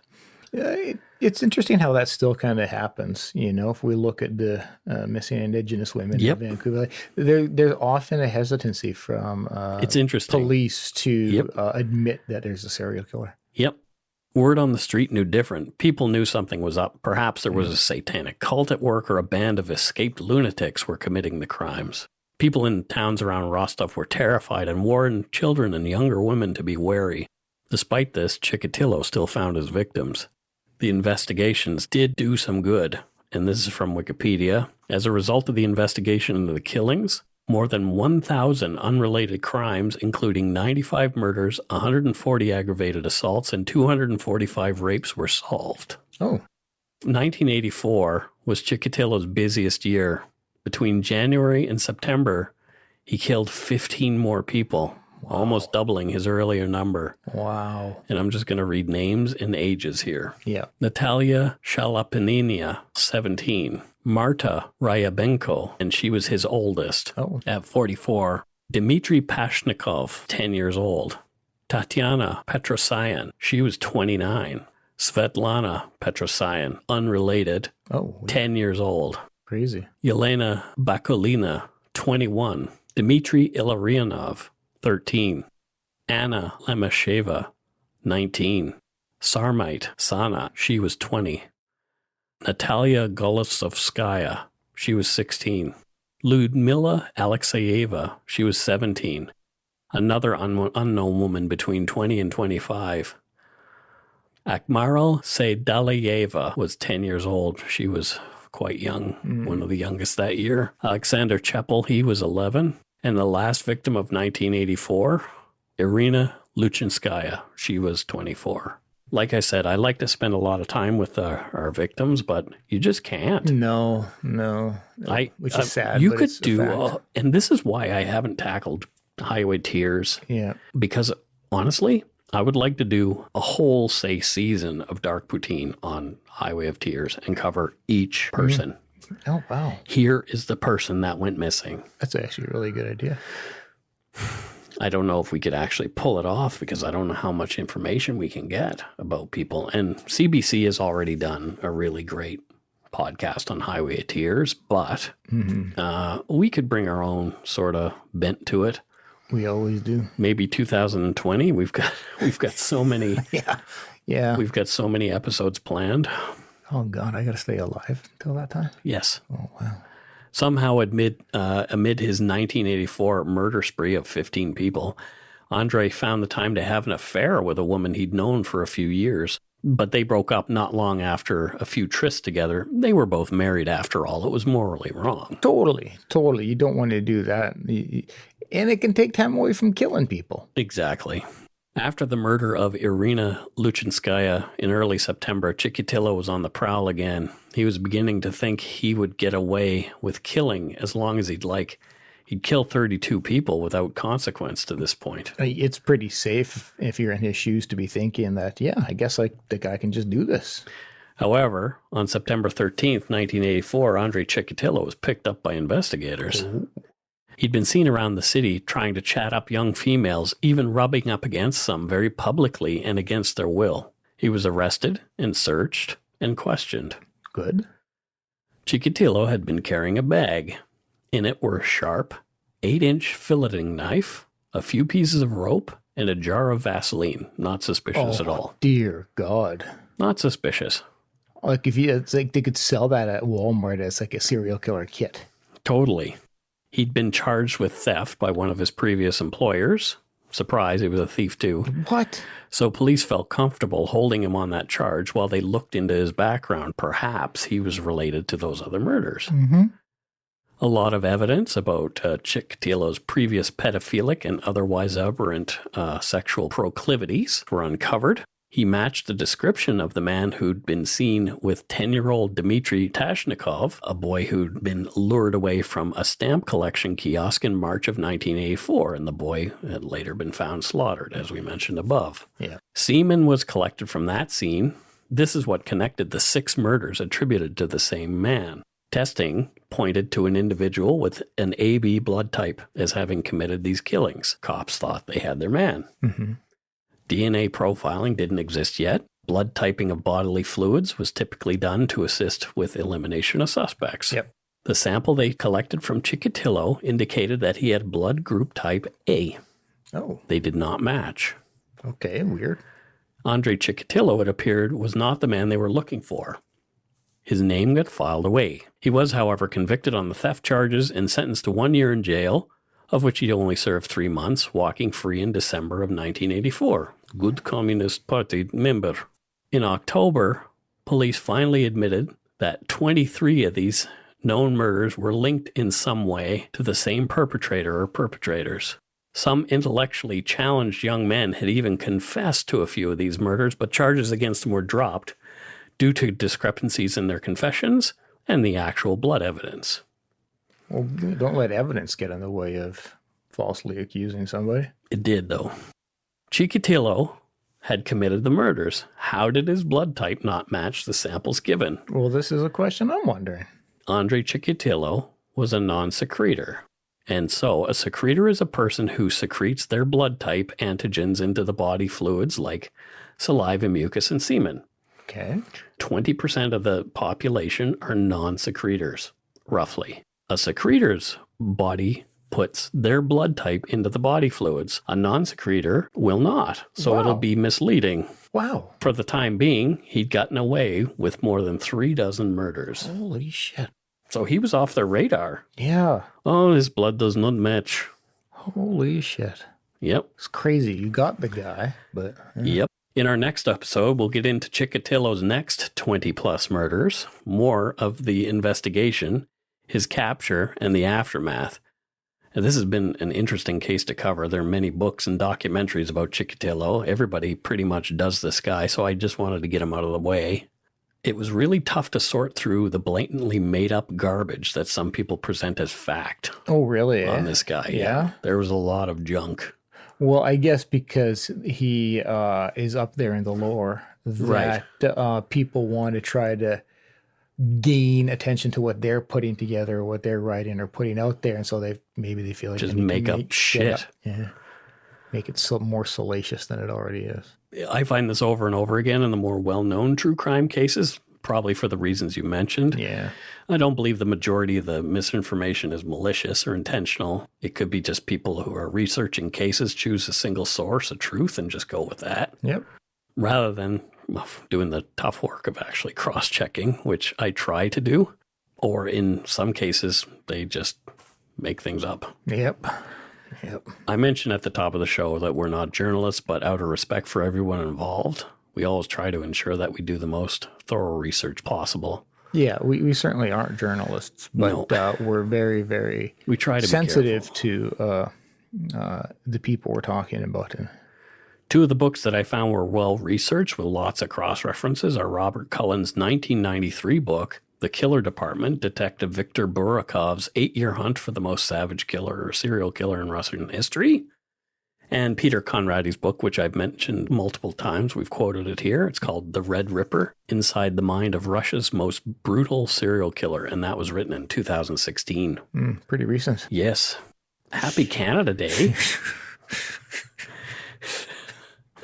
It's interesting how that still kind of happens. You know, if we look at the missing Indigenous women in Vancouver, there's often a hesitancy from it's interesting. Police to admit that there's a serial killer. Yep. Word on the street knew different. People knew something was up. Perhaps there was a satanic cult at work or a band of escaped lunatics were committing the crimes. People in towns around Rostov were terrified and warned children and younger women to be wary. Despite this, Chikatilo still found his victims. The investigations did do some good, and this is from Wikipedia. As a result of the investigation into the killings, more than 1,000 unrelated crimes, including 95 murders, 140 aggravated assaults, and 245 rapes were solved. 1984 was Chikatilo's busiest year. Between January and September, he killed 15 more people. Wow. Almost doubling his earlier number. Wow. And I'm just going to read names and ages here. Yeah. Natalia Shalapinina, 17. Marta Ryabenko, and she was his oldest, at 44. Dmitry Pashnikov, 10 years old. Tatiana Petrosyan, she was 29. Svetlana Petrosyan, unrelated, 10 years old. Crazy. Yelena Bakulina, 21. Dmitry Illarionov, 13. Anna Lemesheva, 19. Sarmite Sana, she was 20. Natalia Golosovskaya, she was 16. Ludmila Alexeyeva, she was 17. Another unknown woman between 20 and 25. Akmaril Seydalayeva was 10 years old. She was quite young, one of the youngest that year. Alexander Chepel, he was 11. And the last victim of 1984, Irina Luchinskaya, she was 24. Like I said, I like to spend a lot of time with our victims, but you just can't. No. Which is sad. You could do, and this is why I haven't tackled Highway Tears. Yeah. Because honestly, I would like to do a whole, say, season of Dark Poutine on Highway of Tears and cover each person. Oh, wow. Here is the person that went missing. That's actually a really good idea. I don't know if we could actually pull it off because I don't know how much information we can get about people. And CBC has already done a really great podcast on Highway of Tears, but we could bring our own sort of bent to it. We always do. Maybe 2020. We've got so many. Yeah. We've got so many episodes planned. Oh, God, I got to stay alive until that time? Yes. Oh, wow. Somehow, amid his 1984 murder spree of 15 people, Andrei found the time to have an affair with a woman he'd known for a few years. But they broke up not long after a few trysts together. They were both married after all. It was morally wrong. Totally. You don't want to do that. And it can take time away from killing people. Exactly. After the murder of Irina Luchinskaya in early September, Chikatilo was on the prowl again. He was beginning to think he would get away with killing as long as he'd like. He'd kill 32 people without consequence to this point. It's pretty safe if you're in his shoes to be thinking that, yeah, I guess like the guy can just do this. However, on September 13th, 1984, Andrei Chikatilo was picked up by investigators. Ooh. He'd been seen around the city trying to chat up young females, even rubbing up against some very publicly and against their will. He was arrested and searched and questioned. Good. Chikatilo had been carrying a bag. In it were a sharp, 8-inch filleting knife, a few pieces of rope, and a jar of Vaseline. Not suspicious at all. Dear God. Not suspicious. Like it's like they could sell that at Walmart as like a serial killer kit. Totally. He'd been charged with theft by one of his previous employers. Surprise, he was a thief too. What? So police felt comfortable holding him on that charge while they looked into his background. Perhaps he was related to those other murders. Mm-hmm. A lot of evidence about Chikatilo's previous pedophilic and otherwise aberrant sexual proclivities were uncovered. He matched the description of the man who'd been seen with 10-year-old Dmitry Tashnikov, a boy who'd been lured away from a stamp collection kiosk in March of 1984, and the boy had later been found slaughtered, as we mentioned above. Yeah. Semen was collected from that scene. This is what connected the 6 murders attributed to the same man. Testing pointed to an individual with an AB blood type as having committed these killings. Cops thought they had their man. Mm-hmm. DNA profiling didn't exist yet. Blood typing of bodily fluids was typically done to assist with elimination of suspects. Yep. The sample they collected from Chikatilo indicated that he had blood group type A. Oh. They did not match. Okay, weird. Andrei Chikatilo, it appeared, was not the man they were looking for. His name got filed away. He was, however, convicted on the theft charges and sentenced to 1 year in jail, of which he only served 3 months, walking free in December of 1984. Good Communist Party member. In October, police finally admitted that 23 of these known murders were linked in some way to the same perpetrator or perpetrators. Some intellectually challenged young men had even confessed to a few of these murders, but charges against them were dropped due to discrepancies in their confessions and the actual blood evidence. Well, don't let evidence get in the way of falsely accusing somebody. It did, though. Chikatilo had committed the murders. How did his blood type not match the samples given? Well, this is a question I'm wondering. Andrei Chikatilo was a non-secretor. And so a secretor is a person who secretes their blood type antigens into the body fluids like saliva, mucus, and semen. Okay. 20% of the population are non-secretors, roughly. A secretor's body puts their blood type into the body fluids. A non-secretor will not, so it'll be misleading. Wow. For the time being, he'd gotten away with more than 36 murders. Holy shit. So he was off their radar. Yeah. Oh, his blood does not match. Holy shit. Yep. It's crazy. You got the guy, but... Yep. In our next episode, we'll get into Chikatilo's next 20-plus murders, more of the investigation, his capture, and the aftermath. And this has been an interesting case to cover. There are many books and documentaries about Chikatilo. Everybody pretty much does this guy, so I just wanted to get him out of the way. It was really tough to sort through the blatantly made-up garbage that some people present as fact. Oh, really? On this guy. Yeah? There was a lot of junk. Well, I guess because he is up there in the lore that people want to try to gain attention to what they're putting together or what they're writing or putting out there. And so they feel like just they make up shit. Yeah. Make it so more salacious than it already is. I find this over and over again in the more well-known true crime cases, probably for the reasons you mentioned. Yeah. I don't believe the majority of the misinformation is malicious or intentional. It could be just people who are researching cases choose a single source of truth and just go with that. Yep. Rather than doing the tough work of actually cross-checking, which I try to do. Or in some cases, they just make things up. Yep. Yep. I mentioned at the top of the show that we're not journalists, but out of respect for everyone involved, we always try to ensure that we do the most thorough research possible. Yeah, we certainly aren't journalists, but we're very, very we try to sensitive to the people we're talking about. And two of the books that I found were well-researched with lots of cross-references are Robert Cullen's 1993 book, The Killer Department, Detective Viktor Burakov's 8-year hunt for the most savage killer or serial killer in Russian history, and Peter Conrady's book, which I've mentioned multiple times. We've quoted it here. It's called The Red Ripper, Inside the Mind of Russia's Most Brutal Serial Killer, and that was written in 2016. Pretty recent. Yes. Happy Canada Day.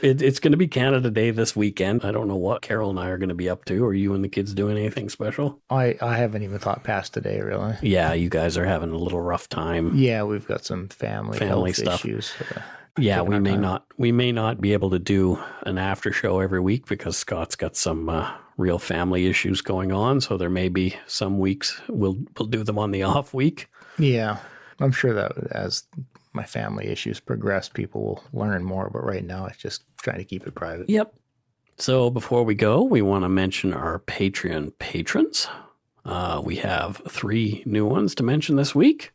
It's going to be Canada Day this weekend. I don't know what Carol and I are going to be up to. Are you and the kids doing anything special? I haven't even thought past today, really. Yeah, you guys are having a little rough time. Yeah, we've got some family stuff. Issues. Yeah, we may not be able to do an after show every week because Scott's got some real family issues going on. So there may be some weeks we'll do them on the off week. Yeah, I'm sure that as my family issues progress, people will learn more. But right now, it's just trying to keep it private. Yep. So before we go, we want to mention our Patreon patrons. We have 3 new ones to mention this week.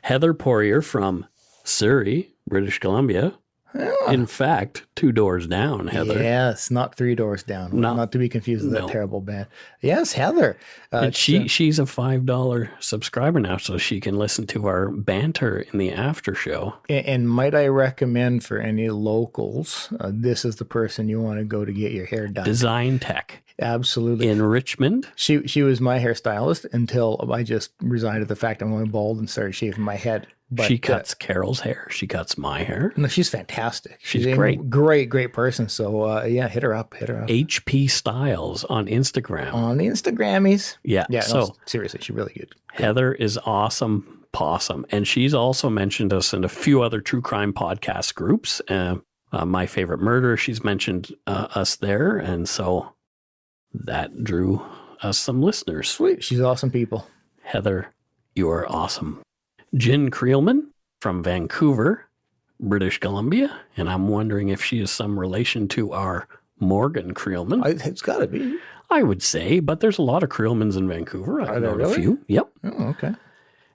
Heather Poirier from Surrey, British Columbia. Yeah. In fact, 2 doors down, Heather. Yes, not 3 doors down. Not to be confused with that terrible band. Yes, Heather. And she's a $5 subscriber now, so she can listen to our banter in the after show. And might I recommend for any locals, this is the person you want to go to get your hair done. Design Tech. Absolutely. In Richmond. She was my hairstylist until I just resigned to the fact I'm going bald and started shaving my head. But she cuts Carol's hair. She cuts my hair. No, she's fantastic. She's great. Great person. So, hit her up. HP Styles on Instagram. On the Instagrammies. Yeah. So, seriously, she's really good. Heather is awesome possum. And she's also mentioned us in a few other true crime podcast groups. My Favorite Murder, she's mentioned us there. And so that drew us some listeners. Sweet. She's awesome people. Heather, you are awesome. Jen Creelman from Vancouver, British Columbia, and I'm wondering if she is some relation to our Morgan Creelman. It's got to be. I would say, but there's a lot of Creelmans in Vancouver. I know a few. Yep. Oh, okay.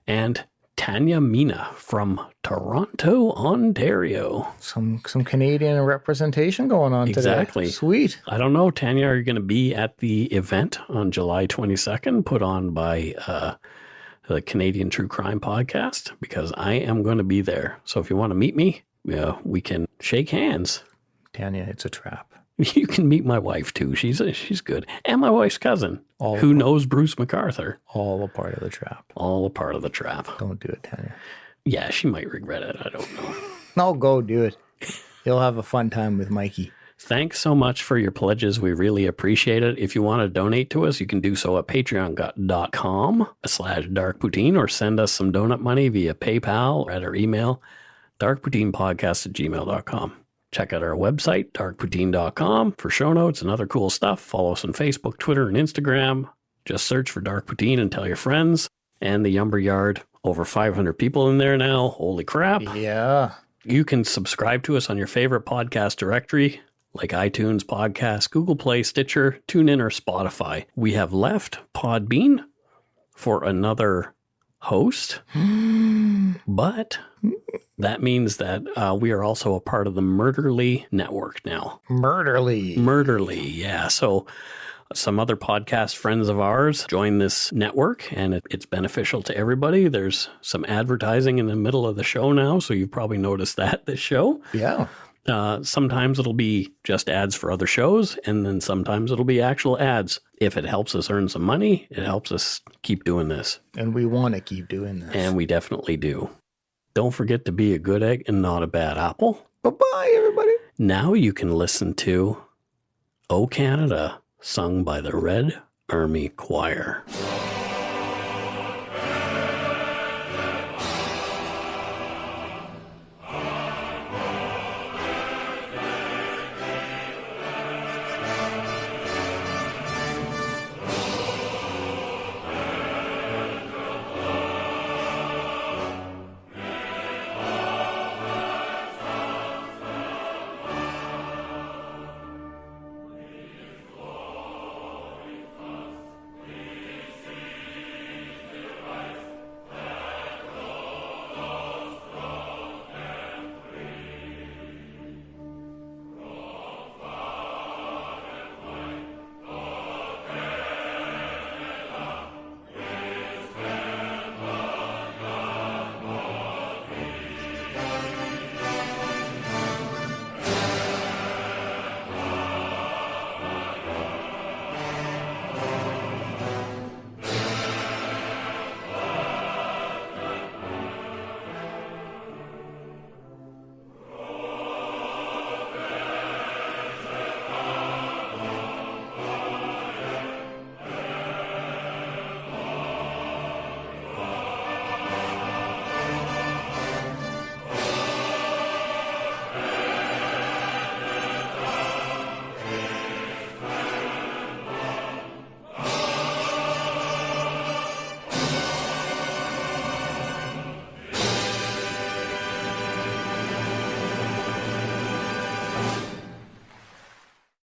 And Tanya Mina from Toronto, Ontario. Some Canadian representation going on today. Exactly. Sweet. I don't know, Tanya, are you going to be at the event on July 22nd put on by the Canadian True Crime Podcast? Because I am going to be there. So if you want to meet me, we can shake hands. Tanya, it's a trap. You can meet my wife too. She's good. And my wife's cousin, who knows Bruce MacArthur. All a part of the trap. All a part of the trap. Don't do it, Tanya. Yeah, she might regret it. I don't know. No, go do it. You'll have a fun time with Mikey. Thanks so much for your pledges. We really appreciate it. If you want to donate to us, you can do so at patreon.com/darkpoutine or send us some donut money via PayPal or at our email, darkpoutinepodcast@gmail.com. Check out our website, darkpoutine.com, for show notes and other cool stuff. Follow us on Facebook, Twitter, and Instagram. Just search for Dark Poutine and tell your friends. And the Yumber Yard, over 500 people in there now. Holy crap. Yeah. You can subscribe to us on your favorite podcast directory, like iTunes, Podcasts, Google Play, Stitcher, TuneIn, or Spotify. We have left Podbean for another host, but that means that we are also a part of the Murderly Network now. Murderly, yeah. So some other podcast friends of ours join this network, and it's beneficial to everybody. There's some advertising in the middle of the show now, so you've probably noticed that this show. Yeah. Sometimes it'll be just ads for other shows, and then sometimes it'll be actual ads. If it helps us earn some money, it helps us keep doing this. And we want to keep doing this. And we definitely do. Don't forget to be a good egg and not a bad apple. Bye-bye, everybody. Now you can listen to "O Canada," sung by the Red Army Choir.